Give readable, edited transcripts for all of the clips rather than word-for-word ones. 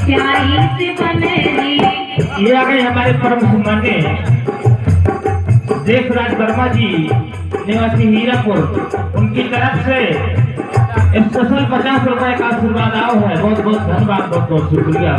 प्यारी से बनेगी। ये आ गए हमारे परम सम्मान्य देशराज वर्मा जी निवासी हीरापुर, उनकी तरफ से स्पेशल 50 रुपए का आशीर्वाद आओ है। बहुत बहुत धन्यवाद, बहुत बहुत शुक्रिया।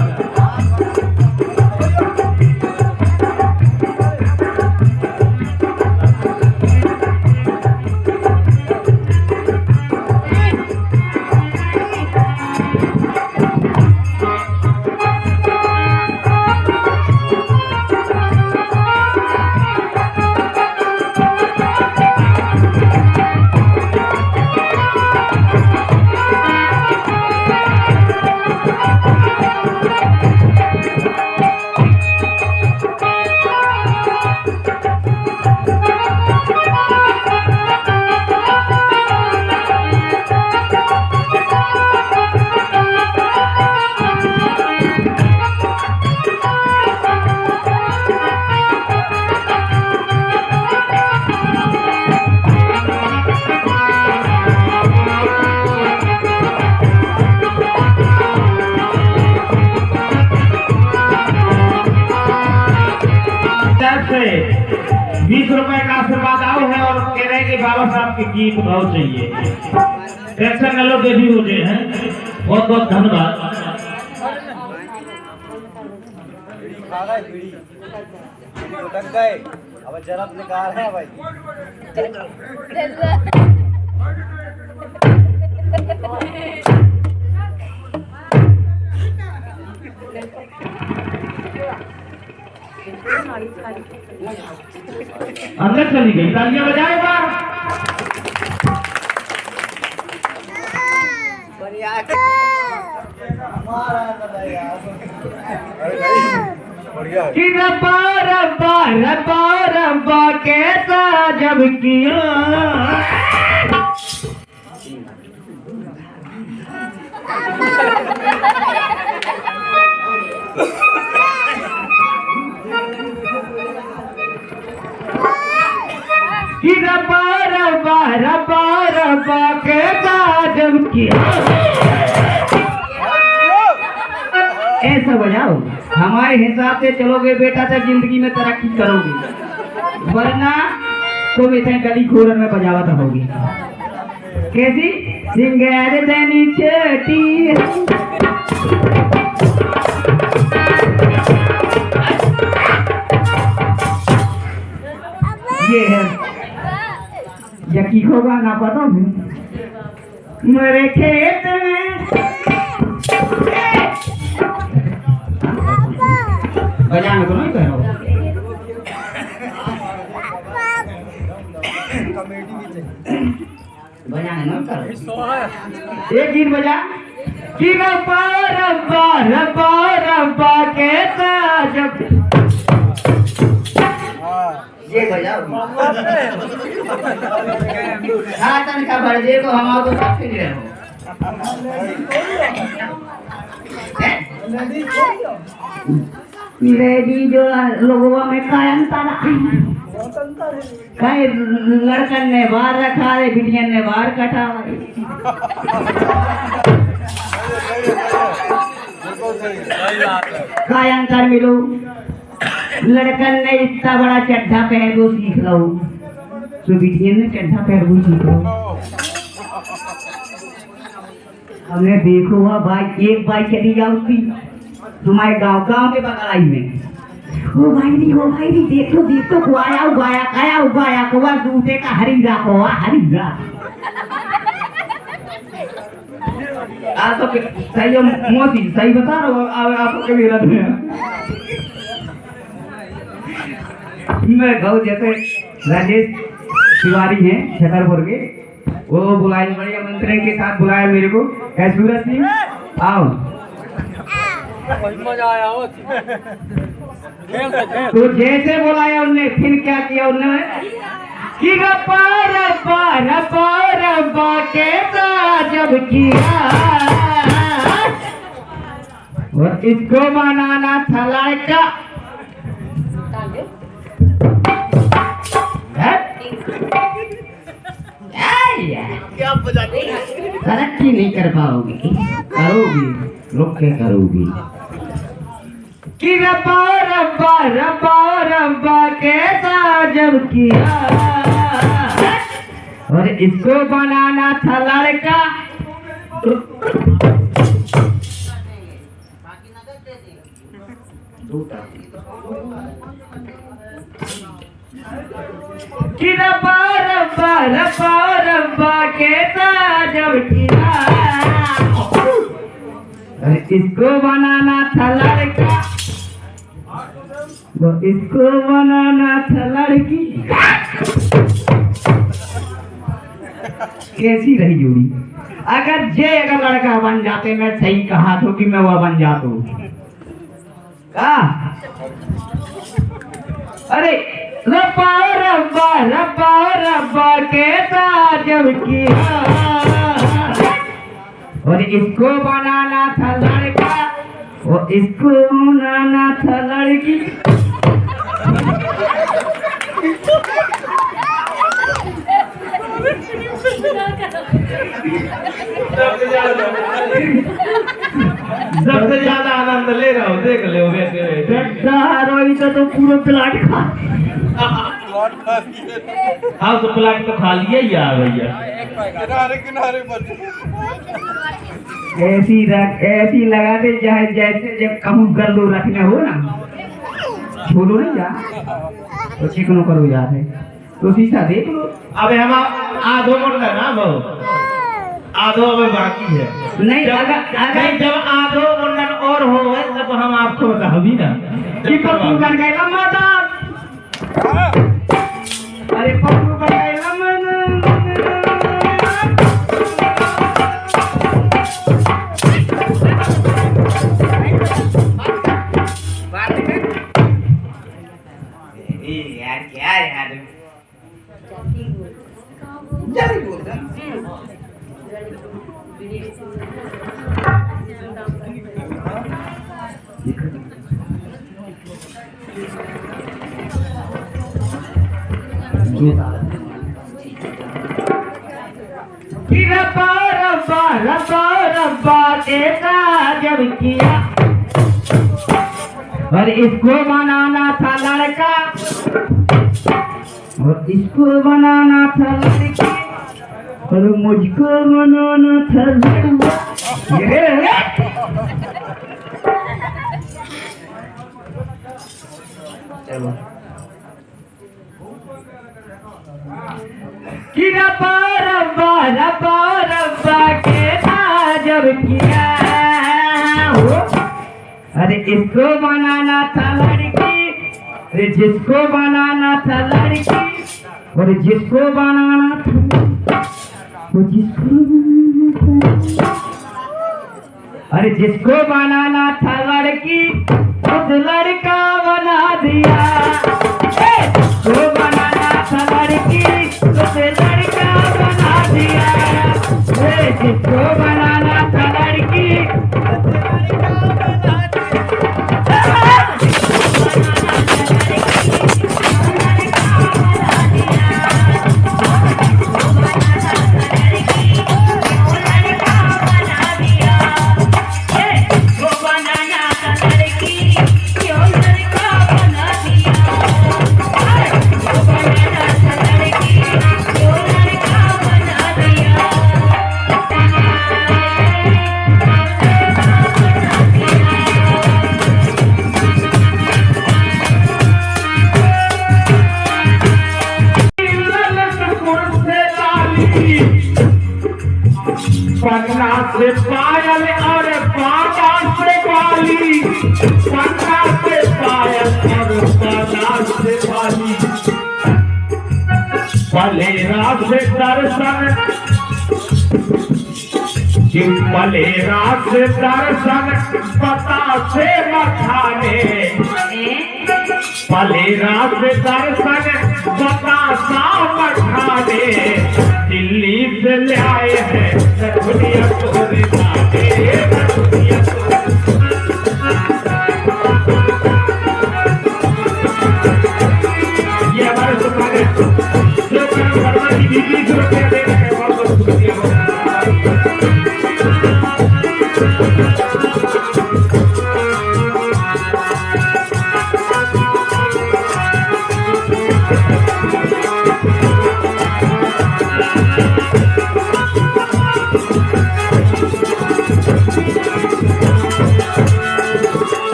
से 20 रुपए का आशीर्वाद आओ है और कह रहे हैं कि बाबा साहब के गीत भाव चाहिए। टेंशन न लो, देवी हो गए हैं। बहुत बहुत धन्यवाद। अब जरा निकाल है भाई। अंदर चली गई, तालियां बजाए बार। कि रब्बा रब्बा रब्बा रब्बा कैसा जब किया। कि रब्बा रब्बा रब्बा रब्बा कैसा जब किया। ऐसा बजाओ, हमारे हिसाब से चलोगे बेटा तो जिंदगी में तरक्की करोगे, वरना तुम इतने गली घोरन में बजावत होगी। कैसी सिंगार देनी चटी। ये है यकी होगा ना पता मेरे खेत में। बजाने को नहीं कह रहा हूँ, बजाने नहीं कर रहा। एक गीत बजा कि रब्बा रब्बा रब्बा रब्बा कैसा जब। ये बजाओ। हाँ तनखा भर दे तो हम आपको सब फिर रहे हो। लेडी जो लोगों में कायम तारा कई लड़कन ने बाहर रखा है, बिटियन ने बाहर कटा। कायम कर मिलो, लड़कन ने इतना बड़ा चड्ढा पहन वो सीख लो, तो बिटियन ने चड्ढा पहन वो सीख लो। हमने देखो हुआ भाई, एक बाइक चली जाती हमारे गांव के बगलाई में। हो भाई देखो को आया उगाया को दूसरे का हरीरा को हरीरा। आप तो सही मोदी सही बता रहा हूँ आपको मेरा मैं गाँव जैसे राजेश तिवारी हैं छतरपुर के, वो बुलाए बढ़िया मंत्री के साथ बुलाया मेरे को। सूरज सिंह आओ। मजा आया हो। तो जैसे बुलाया उनने फिर क्या किया उन्होंने कि रब्बा रब्बा रब्बा रब्बा कैसा जब किया। और इसको मनाना था लायका। तरक्की नहीं कर पाओगे, करोगी रुक के करोगी। कि रब्बा रब्बा रब्बा रब्बा कैसा जब किया और इसको बनाना था लड़का। कि रब्बा रब्बा रब्बा रब्बा कैसा जब किया और इसको बनाना था लड़का, वो इसको बनाना था लड़की। कैसी रही जोड़ी? अगर लड़का बन जाते, मैं सही कहा तो कि मैं वह बन जाता हूँ। अरे रब्बा रब्बा रब्बा रब्बा कैसा जब किया और इसको बनाना था लड़का, वो इसको बनाना था लड़की। सबसे ज्यादा आनंद ले रहा हूँ, देख लो वैसे तो पूरा प्लाट खा। हाँ तो प्लाट तो खा लिया ही यार भैया। ऐसी लगाते चाहे जैसे जब कहूँ गल्लू रखना हो ना, छोड़ो नहीं जा तो चिकनो करो जाते तो शीशा देख लो। अबे हम आधो मोड़ ना बहु आधो अभी बाकी है। नहीं नहीं जब आधो मुंडन और हो तब हम आपको बता भी ना कि पप्पू कर गए माता। अरे पप्पू कर गए यार क्या यार जल्दी बोल रब्बा रब्बा रब्बा रब्बा कैसा जब किया और इसको बनाना था लड़का और इसको बनाना था लड़की और मुझको बनाना था लड़का। कि रब्बा रब्बा रब्बा रब्बा कैसा जब किया हो अरे इसको बनाना था लड़की, अरे जिसको बनाना था लड़की और जिसको बनाना था वो जिसको अरे जिसको बनाना था लड़की उस लड़का बना दिया। जिसको बनाना था लड़की उस लड़का बना दिया। जिसको बनाना था लड़की पन्ना से पायल और पाटा से बाली, पन्ना से पायल और पाटा से बाली, पलेरा से दर्शन पलेरा से दर्शन पता से मखाने, पलेरा से दर्शन पता सा मखाने, दिल्ली से ले आए हैं दुनिया को दिखाने, दुनिया को ये हमारे सुखाने जो काम करना की बीबी जो क्या दे रहे हैं बहुत शुक्रिया हो।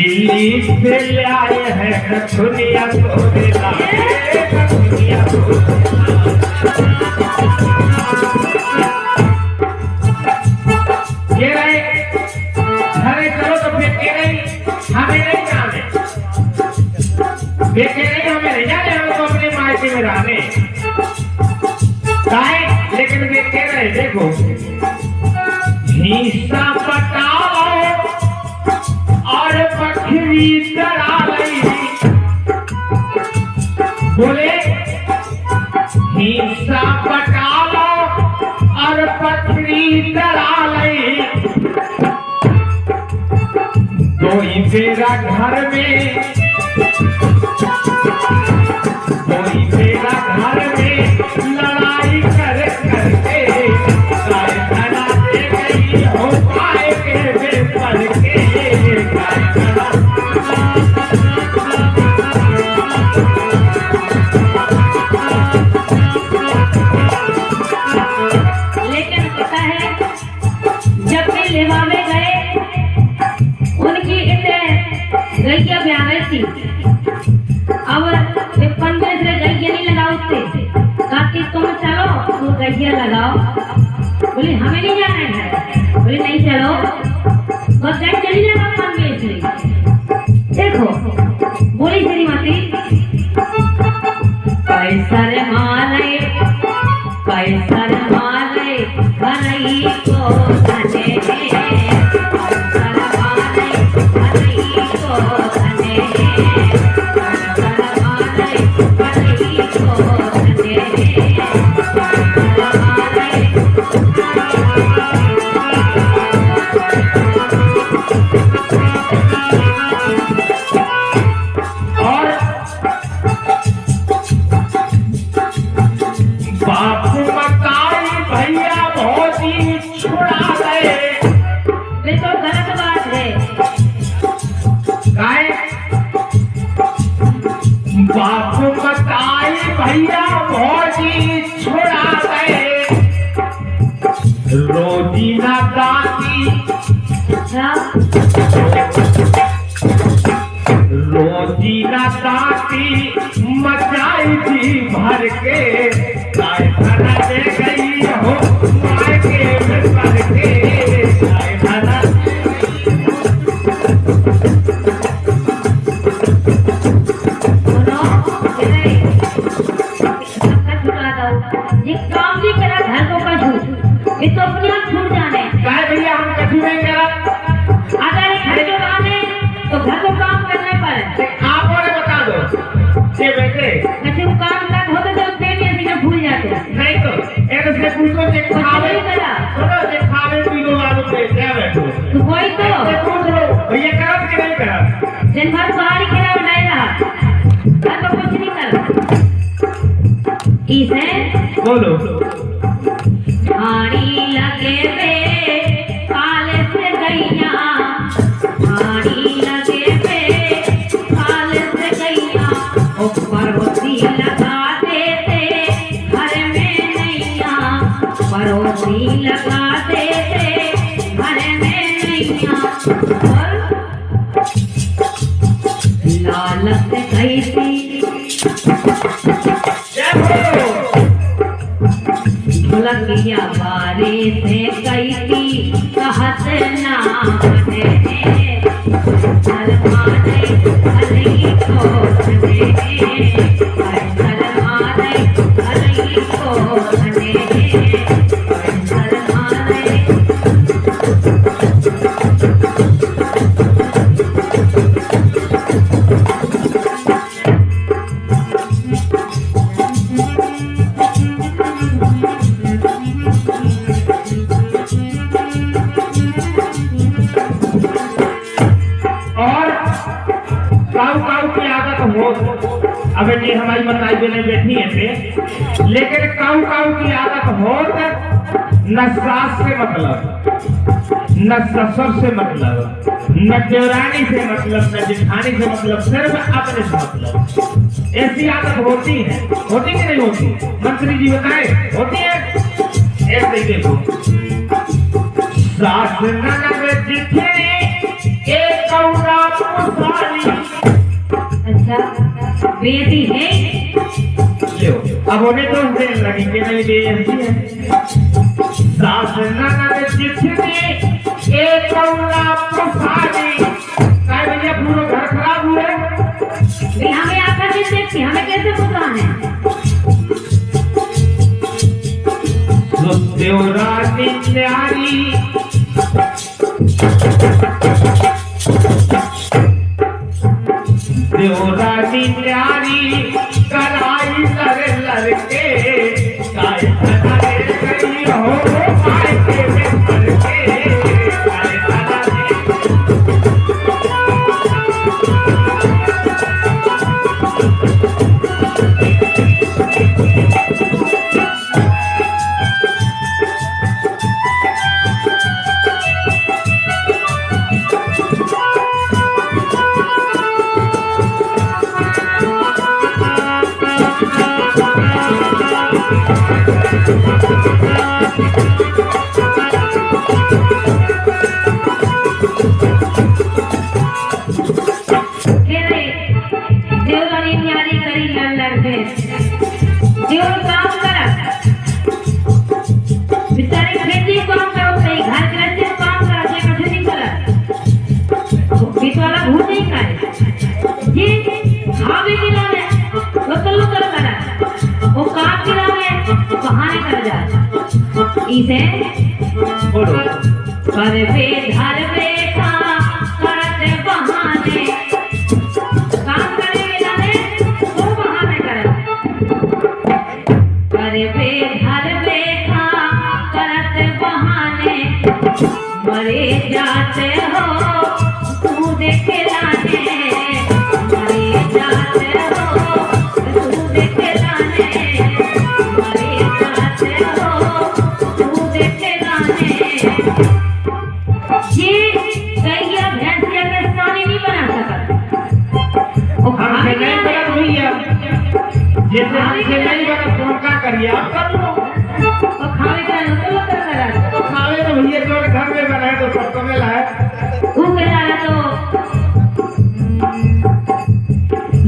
दिल्ली से लाए हैं दुनिया को दुनिया को ये रहे घरे चलो तो बेटे नहीं हमें नहीं जाने बेटे नहीं हमें नहीं जाने हम तो अपने मायके में रहने काहे लेकिन बेटे रहे देखो हिस्सा बटाओ और बकरी चढ़ा रही बोले हिस्सा बटा लो और बकरी चढ़ा रही तो मेरा घर में कोई मेरा घर में लड़ाई कर करके कारखाना दे गई हो पाए के बेपर के लेकिन पता है जब भी लेवा में गए उनकी इतने गैया ब्याह थी अब वे 15 से गैया नहीं लगाओते कहती तुम चलो तो गैया लगाओ बोले हमें नहीं जाना है बोले नहीं चलो बस गई चली जाओ 15 से देखो बोली श्रीमती कैसर मारे भरई को धने कैसर मारे भरई को धने कैसर मारे भरई को धने और बाप मकाई भैया भौजी छुड़ा गए ये तो गलत बात है गाय बाप मकाई भैया भौजी छुड़ा गए रोजी ना दाती रोजी ना दाती मचाई थी भर के कारखाना दे गई हो मायके में भर के कारखाना ये काम नहीं करा घर को का झूठ ये तो अपने आप छूट जाने गाय भैया हम कभी नहीं करा अगर घर जो आने तो घर को काम करने पर आप और बता दो ये बेटे किसी को काम ना होते तो पेट ऐसे ना भूल जाते नहीं तो एक से पूछो कि खावे नहीं करा सुनो कि खावे पीलो वालों पे क्या बैठो तो कोई तो ये पूछ लो भैया करा कि नहीं करा दिन भर बाहर खेला बनाए रहा घर को कुछ नहीं कर इसे बोलो हाड़ी लगे बे काले से गैया हाड़ी लगे बे काले से गैया ऊपर होती लगा देते घर में नैया परोसी लगा देते घर में नैया और लालच कैसी जय बोलो लगिया बारे से कैसी कहत ना बने शर्माने भलई को धने शर्माने भलई को धने शर्माने अबे जी हमारी बताई भी नहीं बैठी है थे लेकिन काऊ काऊ की आदत होत न सास से मतलब न ससुर से मतलब न देवरानी से मतलब न जेठानी से मतलब सिर्फ अपने से मतलब ऐसी आदत होती है कि नहीं होती मंत्री जी बताए होती है ऐसे ही देखो सास ननद जितनी एक कौरा पुसारी। अच्छा बेटी है लो, अब उन्हें तो देने लगी कि नहीं बेटी है। सास ननद चिट्ठी एक कौला पुसारी। काय भैया पूरा घर खराब हुए। भी हमें आपका दिन देखती हमें कैसे पुकाना है। देवरानी न्यारी देवरानी न्यारी कराई लर लड़के काय धनारे गई हो काय के में भरके काय धनारे। देवरानी न्यारी करी लड़ के देवर काम करा बेचारे खेती काम करो सही घर गृहस्थी काम करा जे कुछ नहीं करा बीतवाला भूल नहीं करे ये भाभी की नाम है वो तल्लू कर करा वो काम की नाम है बहाने कर जा इसे बोलो पर वे घर बेटा करते बहाने काम करे जाने वो बहाने करे पर वे घर बेटा करते बहाने मरे जाते हो तू देखे लाने मरे जाते हो तू देखे लाने मरे जाते हो तू देखे लाने। ये गैया भैंसिया के सानी नहीं बना सकता और हमसे नहीं बना भैया जैसे हमसे नहीं बना तो क्या करिए आप कर लो। और खावे का तो लोग कर रहा तो खावे तो भैया जो घर में बनाए तो सबको मिला है। वो कह रहा तो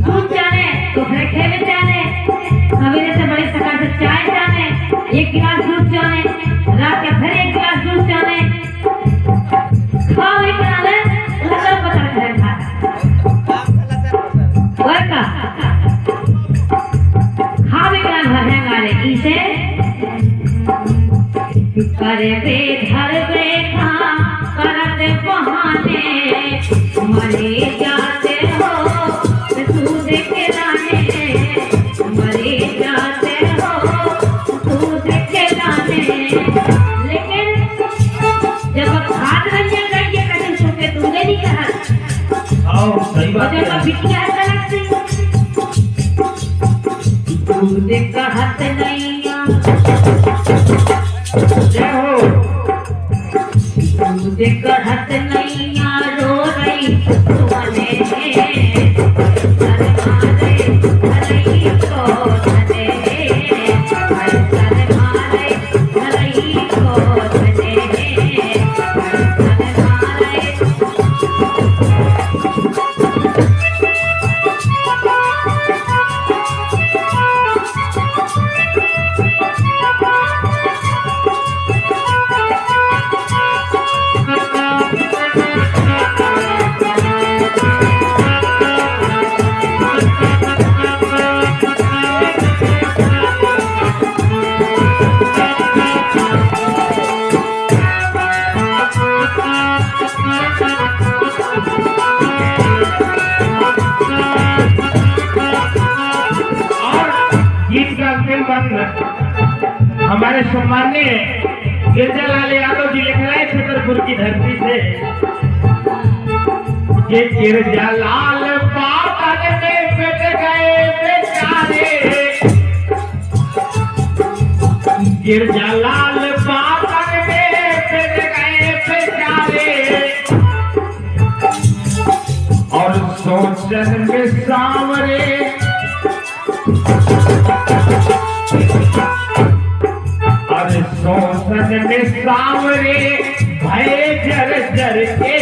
दूध जाने तो फिर खेवे जाने सवेरे से बड़ी सकाल से चाय जाने एक गिलास दूध जाने रात के फिर एक गिलास दूध जाने खावे का ना लगा पता है खा वर्का खावे का है गाले इसे करे बे घर बैठा करते बहाने मरे जाते हो तू देखे लाने मरे जाते हो तू देखे लाने। लेकिन जब हाथ रंजन करके कहीं सुनते तुमने नहीं कहा आओ सही बात जब है। बिटिया ऐसा लगती तू देख हाथ नहीं जय हो तुझे कहत नहीं रो रही तुमने हमारे सम्माननीय गिरजालाल यादव जी लिख रहे हैं छतरपुर की धरती से ये गिरजालाल पापन में पिट गए बेचारे गिरजालाल पापन में पिट गए बेचारे और सोचन के सामने अरे सोचन में सामने भय जर जर के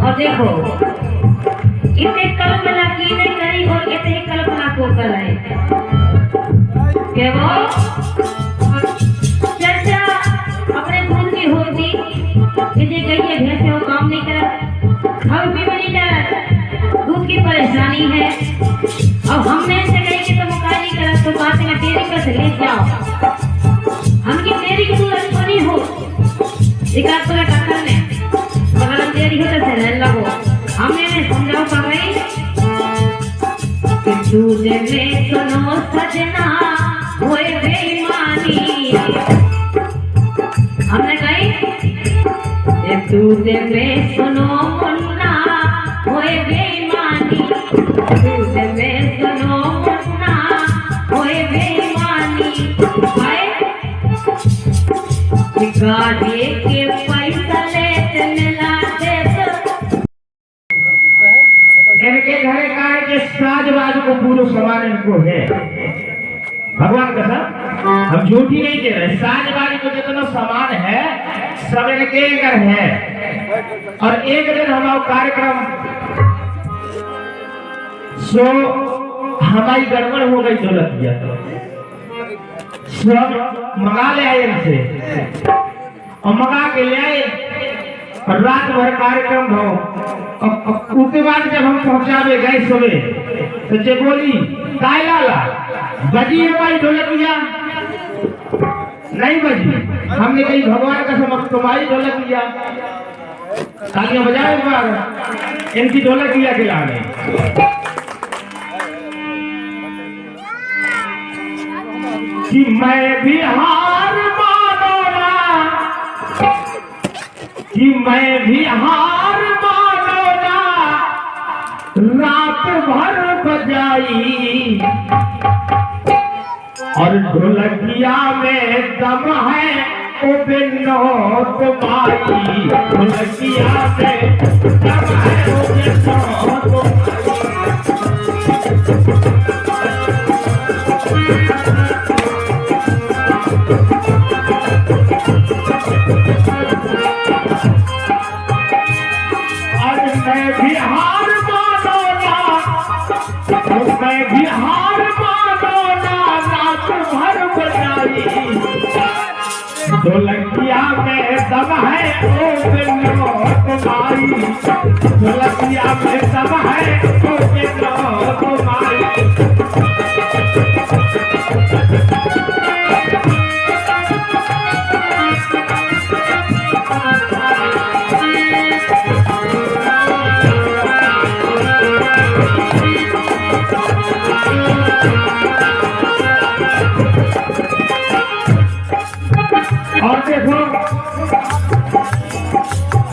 और देखो इतने कल्पना की नहीं करी और इतने कल्पना को कर रहे क्या वो चर्चा अपने दूध की होती इसे कहिए घर से वो काम नहीं कर हम भी बनी डर दूध की परेशानी है अब हमने से कही कि तुम मुकाई नहीं करा तो बात में तेरी कस ले जाओ हमकी तेरी की तू बनी हो एकाध पूरा टक्कर ने मगर हम तेरी हो तो सहन लगो हमने समझाओ कर रही कि दूध में सुनो सजना होए बेईमानी हमने कही दूध में सुनो मुन्ना होए बेईमानी दूध में सुनो मुन्ना होए बेईमानी गाड़ी के पैसा लेते मिलाते इनके घरे का है कि साजबाज को पूरा सामान इनको है भगवान कसम हम झूठी नहीं कह रहे साजबाज को जितना सामान है सब इनके घर है और एक दिन हमारा कार्यक्रम सो हमारी गड़बड़ हो गई दौलत किया सब मंगा ले आए इनसे और मंगा के ले आए और रात भर कार्यक्रम हो उसके बाद जब हम पहुंचावे गए सुबह तो जे बोली काय लाला बजी हमारी ढोलकिया नहीं बजी हमने कही भगवान का समक्ष तुम्हारी ढोलकिया तालियां बजाए एक बार इनकी ढोलकिया के लाने कि मैं भी हार मानो ना कि मैं भी हार मानो ना रात भर बजाई और ढोलकिया में दम है ओ बिनो तुम्हारी ढोलकिया में दम है ओ बिनो मैं भी हार मानो ना रात भर बजाई ढोलकिया में दम है ओ बिनो तुम्हारी ढोलकिया में दम है ओ बिनो तुम्हारी और देखो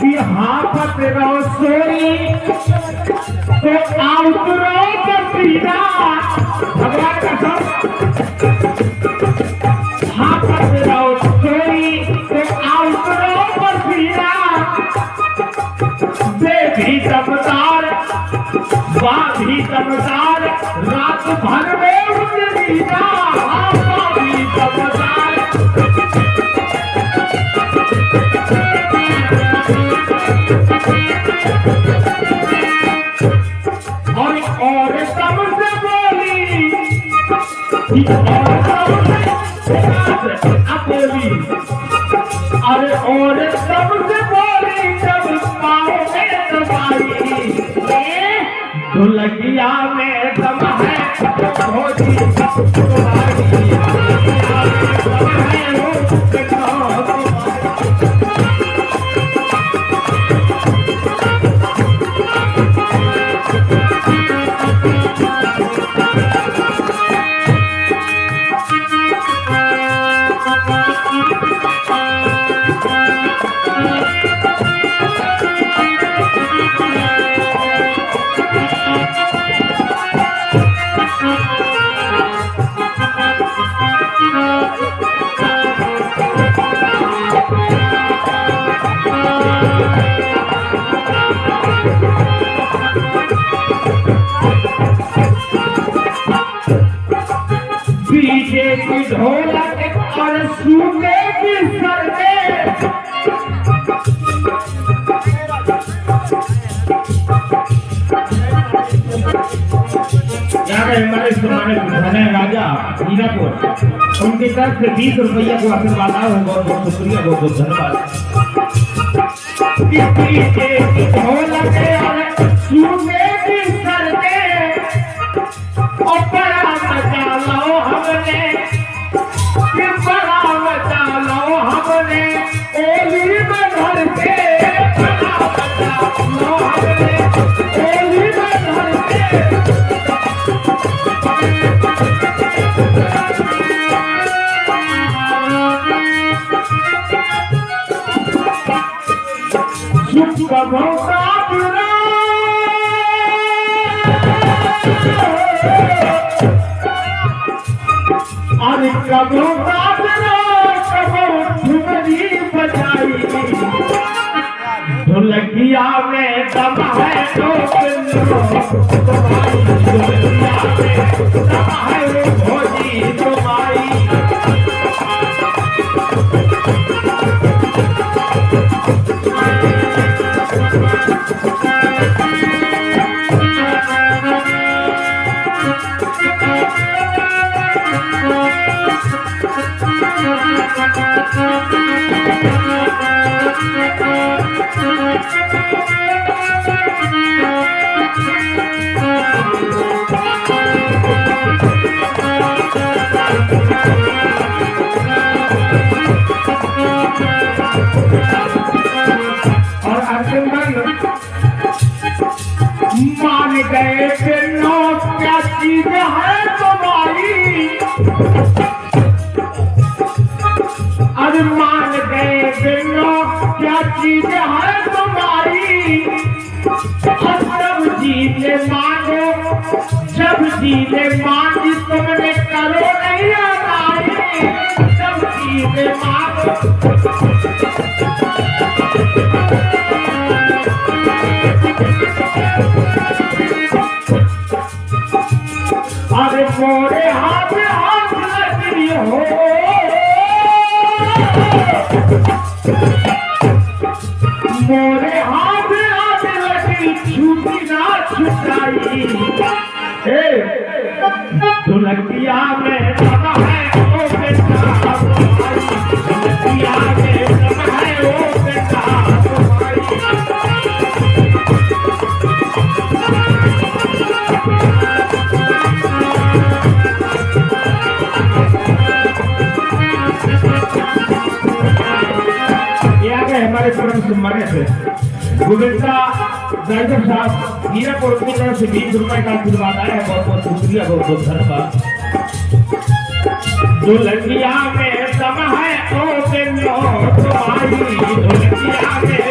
कि हाफत रहो सोई तो आउतरो पसीना भगवान का सब हाफत रहो सोई तो आउतरो पसीना दे भी दमदार बात भी दमदार रात भर में उजलीना हाफा भी दमदार और सब से बोली अरे और सब से बोली जब पाओ में तुम्हारी ढोलकिया में दम है तुम्हारी डीजे की ढोलक और सूखे की सरदे हमारे पुराने राजा हीरापुर उनके तरफ से 20 रुपया को आशीर्वाद आया है। बहुत बहुत शुक्रिया, बहुत बहुत धन्यवाद। ढोलकिया में दम है तो ढोलकिया में दम है भोजी तुम्हारी। मान गए बिनो क्या चीज है तुम्हारी, अरे मान गए बिनो क्या चीज है तुम्हारी। जब जीते मांगो जब जीते मांगी तुमने करो नहीं हमारी, जब जीते मांगो। अरे मोरे हाथ हाथ लगी हो, मोरे हाथ हाथ लगी छूटी ना छुटाई। ढोलकिया में दम है ओ बेटा, ढोलकिया में दम है ओ बेटा। हमारे परम सम्मानित गोविंदा ड्राइवर साहब हीरापुर की तरफ से 20 रुपए का आशीर्वाद आया है। बहुत बहुत शुक्रिया, बहुत बहुत धन्यवाद। ढोलकिया में दम है ओ बेनो तुम्हारी, ढोलकिया में